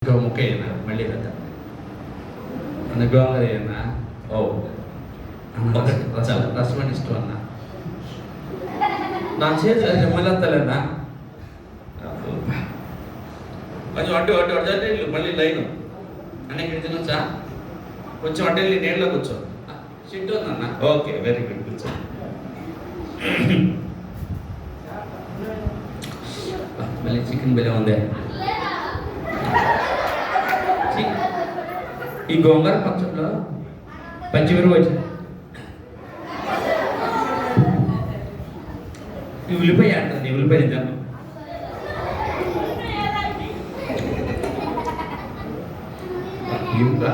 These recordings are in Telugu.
ఇంకా ముక్కయ్యనా మళ్ళీ కదా అన్న గోంగూరయ్యనా ఓ ఒకటి రసం అంటే ఇష్టం అన్న నా చేతి మళ్ళీ కొంచెం అడ్డు అడ్డు అడ్డు మళ్ళీ లైన్ అన్న ఇక్కడ తినొచ్చా కొంచెం అడ్డు వెళ్ళి నీళ్ళలో కూర్చో సిట్టు ఉందన్న ఓకే వెరీ గుడ్ కూర్చో మళ్ళీ చికెన్ బిర్యానీ ఉంది ఈ గోంగూర పచ్చడిలో పచ్చిమిరపకాయ వచ్చింది ఈ ఉల్లిపాయ అంటుంది ఉల్లిపాయ తింటాను ఇంకా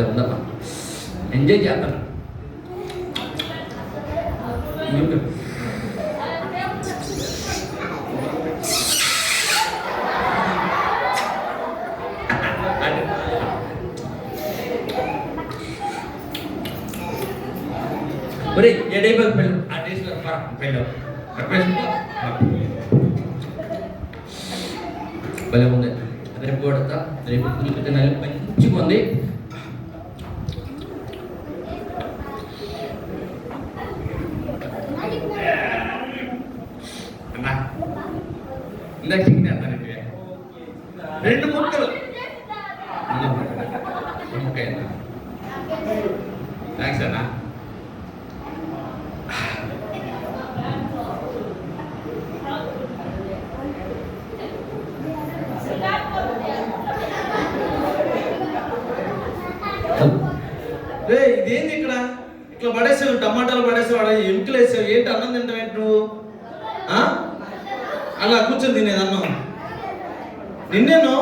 ఉందమ్మా ఎంజాయ్ చేస్తాను ఒరే ఎడైపోయి పెళ్ళి ఆ టేస్ట్ పెళ్ళి భలే ఉంది రేపు కొడతా రేపు తినాలి మంచిగా ఉంది అన్నా ఇందాక చికెన్ వేస్తానండి రెండు ముక్కలు థ్యాంక్స్ అన్నా ఇదేంది ఇక్కడ ఇట్లా పడేసావు టమాటాలు పడేసావు ఎముకలు వేసావు ఏంటి అన్నం తింటావేంటి నువ్వు అలా కూర్చొని తినేది అన్నం నిన్నేను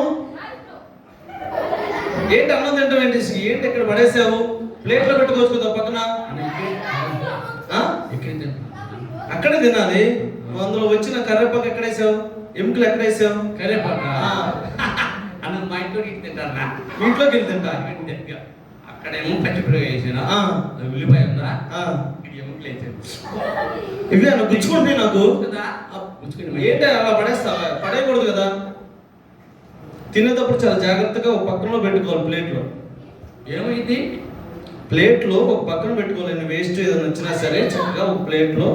ఏంటి అన్నం తింటావేంటి ఏంటి ఇక్కడ పడేసావు ప్లేట్లో పెట్టుకోవచ్చు కదా పక్కన అక్కడే తినాలి అందులో వచ్చిన కరివేపాకు ఎక్కడేసావు ఎముకలు ఎక్కడేసావు కరివేపాకు అన్నం మా ఇంట్లోకి తింటారా ఇంట్లోకి వెళ్ళి తింటా అక్కడేమో పచ్చిమిరపకాయ వేసాను ఉల్లిపాయ ఉందా ఎముకలు వేసాను ఇవి అన్న గుచ్చుకుంటే నాకు ఏంటి అలా పడేస్తావా పడేయకూడదు కదా తినేటప్పుడు చాలా జాగ్రత్తగా ఒక పక్కనలో పెట్టుకోవాలి ప్లేట్లో ఏమైంది ప్లేట్లో ఒక పక్కన పెట్టుకోవాలి వేస్ట్ ఏదైనా వచ్చినా సరే చక్కగా ఒక ప్లేట్లో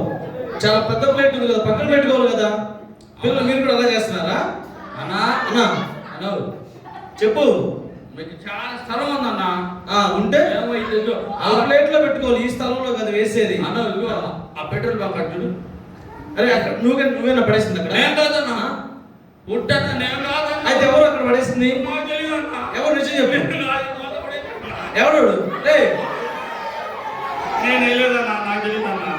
చాలా పెద్ద ప్లేట్ ఉంది కదా పక్కన పెట్టుకోవాలి కదా పిల్లలు మీరు కూడా అలా చేస్తున్నారా అన్నా అన్నా అన్నా చెప్పు మీకు చాలా స్థలం ఉందన్నా ఉంటే ఆ ప్లేట్ లో పెట్టుకోవాలి ఈ స్థలంలో కదా వేసేది అన్న ఆ పెట్రోల్ బంక్ చూడు అరే అక్కడ నువ్వేనా పడేసింది అక్కడ నేను కాదన్నా పుట్టన్నా నేను కాదన్నా అయితే ఎవరు అక్కడ పడేసింది ఎవరు నిజం చెప్పు ఎవరు నేను వెళ్ళలేదన్నా నాకు తెలియదన్నా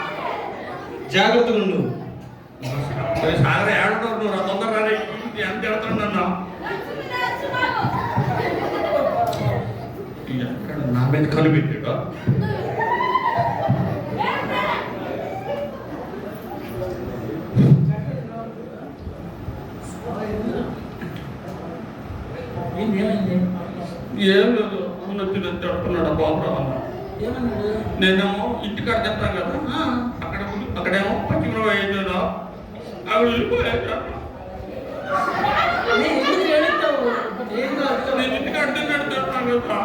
జాగ్రత్తగా ఉండు సాగర ఏడుంటావు నువ్వు తొందరగా ఎంత వెళ్తాడన్నా నా మీద కనిపెట్టాడు ఏం లేదు నచ్చున్నాడు బాబురావు అన్న నేనేమో ఇంటికాడ చెప్తాను కదా అక్కడేమో పచ్చిమిరపకాయ వేసాడు అవి వెళ్ళిపోయాడు నేను ఇంటికాడ తిన్నాడు చెప్తాను కదా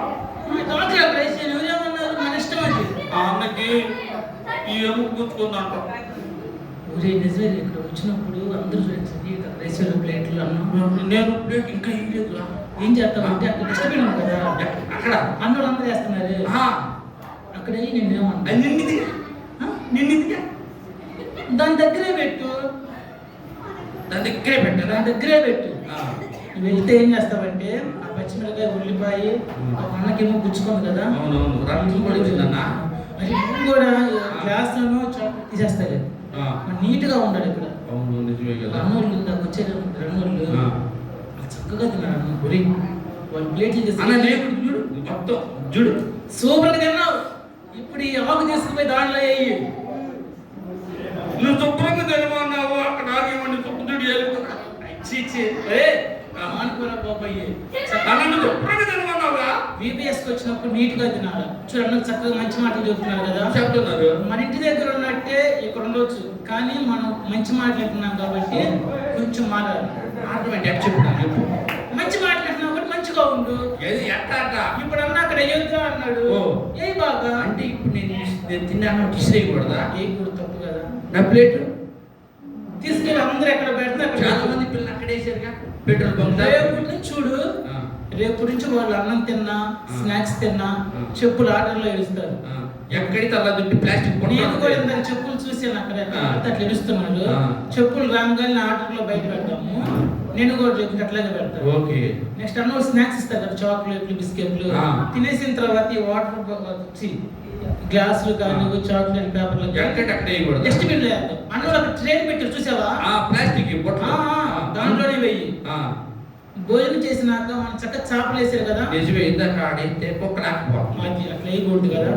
అన్నకి ఈ ఎముక కూర్చుకుందంట నిజమే ఇక్కడ వచ్చినప్పుడు అందరూ రైస్ ప్లేట్లు అన్నం నేను ప్లేట్ ఇంకా ఏం లేదు ఏం చేస్తామంటే అక్కడ డస్ట్బిన్ ఉంది కదా అక్కడ అందరూ అందరూ చేస్తున్నారు అక్కడ నిన్నేమన్నా నిన్నిదిగా దాని దగ్గరే పెట్టు దాని దగ్గరే పెట్టు నువ్వు వెళ్తే ఏం చేస్తావంటే ఆ పచ్చిమిరకాయ ఉల్లిపాయ అన్నకేమో గుచ్చుకుంది కదా అది కూడా గ్లాస్లోనూ తీసేస్తారు నీట్గా ఉండాలి ఇక్కడ రన్నోళ్ళు దాకా వచ్చే రన్నోళ్ళు చక్కగా తిన్నాడు అన్న గురి వాళ్ళు ప్లేట్లు చూడు మొత్తం చూడు సూపర్గా తిన్నావు ఇప్పుడు ఈ ఆకు తీసుకుపోయి దాంట్లో వేయి నువ్వు శుభ్రంగా తినమన్నావు అక్కడ ఆగేమండి శుభ్రం అనుకున్నా బాబాయ్యి శుభ్రంగా తినమన్నావుగా బీబీఎస్కి వచ్చినప్పుడు నీట్గా తినాలి. చూడండి చక్కగా మంచి మాటలు చెప్తున్నారు కదా, చెప్తున్నారు. మన ఇంటి దగ్గర ఉన్నట్టే ఇక్కడ ఉండొచ్చు, కానీ మనం మంచి మాటలు అంటున్నాం కాబట్టి కొంచెం మారాలి. ఆటోమేటిక్ ఎట్ చెప్తాను చెప్పు. మంచి మాటలు అంటున్నావు కాబట్టి మంచిగా ఉండు. ఏది ఎట్ట ఇప్పుడు అన్న అక్కడ అయ్యొద్దు అన్నాడు. ఓ ఏ బాగా అంటే ఇప్పుడు నేను తిన్నాను కిసిరేయకూడదా? ఏ కూడా తప్పు కదా. నా ప్లేట్ తీసుకెళ్ళి అందరూ ఎక్కడ పెడితే అక్కడ చాలా మంది పిల్లలు అక్కడ వేసారుగా పెట్రోల్ బంక్. రేపు నుంచి చూడు, రేపు నుంచి వాళ్ళు అన్నం తిన్నా స్నాక్స్ తిన్నా చెప్పులు ఆర్డర్లో ఇస్తారు. ఎక్కడి తల్లా దుడ్డు ప్లాస్టిక్. నేను కూడా ఇందాక చెప్పులు చూసాను అక్కడ అట్లా ఇడుస్తున్నాడు. చెప్పులు రాగానే ఆర్డర్లో బయట పెడతాము. నేను కూడా రేపు అట్లాగే పెడతాను. ఓకే. నెక్స్ట్ అన్న స్నాక్స్ ఇస్తారు కదా, చాక్లెట్లు బిస్కెట్లు. తినేసిన తర్వాత ఈ వాటర్ గ్లాసులు కానీ చాక్లెట్ పేపర్లు డస్ట్బిన్ లేదు అన్న అక్కడ ట్రైన్ పెట్టి చూసావా ప్లాస్టిక్ దాంట్లోనే వెయ్యి. భోజనం చేసినాక మనం చక్కగా చేపలు వేసారు కదా, నిజమే ఇందాక ఆడితే కుక్కలాకపోతుంది. అట్లా వేయకూడదు కదా.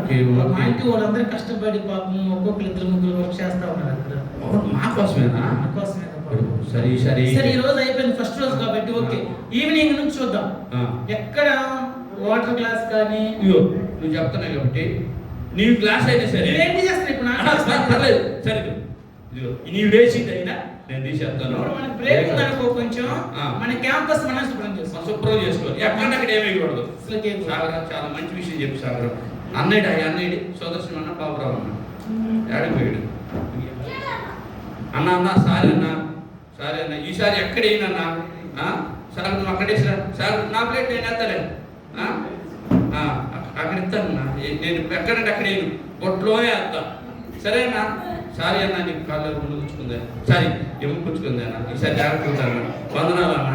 మా ఇంటి వాళ్ళందరూ కష్టపడి పాపం ఒక్కొక్కరు 2-3 వర్క్ చేస్తా ఉన్నారు అక్కడ. మా కోసమేనా? మా కోసమే. సరే సరే సరే ఈ రోజు అయిపోయింది ఫస్ట్ రోజు కాబట్టి ఓకే. ఈవినింగ్ నుంచి చూద్దాం ఎక్కడ వాటర్ గ్లాస్ కానీ. నువ్వు చెప్తున్నావు కాబట్టి నీ గ్లాస్ అయినా సరే ఏంటి చేస్తాను ఇప్పుడు పర్లేదు. సరే నీవు వేసింది అయినా నేను తీసేస్తాను. మన బ్రేక్ ఉందనుకో కొంచెం మన క్యాంపస్ మనం శుభ్రం చేసుకోవాలి. ఎక్కడక్కడ ఏమేయకూడదు. సాగర చాలా మంచి విషయం చెప్పు సాగర. అన్నయ్య సోదర్శనం అన్న బాబురావు అన్న ఆడిపోయాడు. అన్న సారీ అన్న ఈసారి ఎక్కడైనా సార్ నువ్వు అక్కడేసినా సార్ నా ప్లేట్ నేను ఎత్తలే అక్కడ ఇస్తానన్నా. నేను ఎక్కడంటే అక్కడ బొట్లోనే వేస్తా. సరేనా? సారీ అన్న నీకు కాళ్ళు ముందు కూర్చుకుందా? సారీ ఏమో కూర్చుకుందా అన్న. ఈసారి జాగ్రత్త ఉంటాను. వందనాలు అన్న.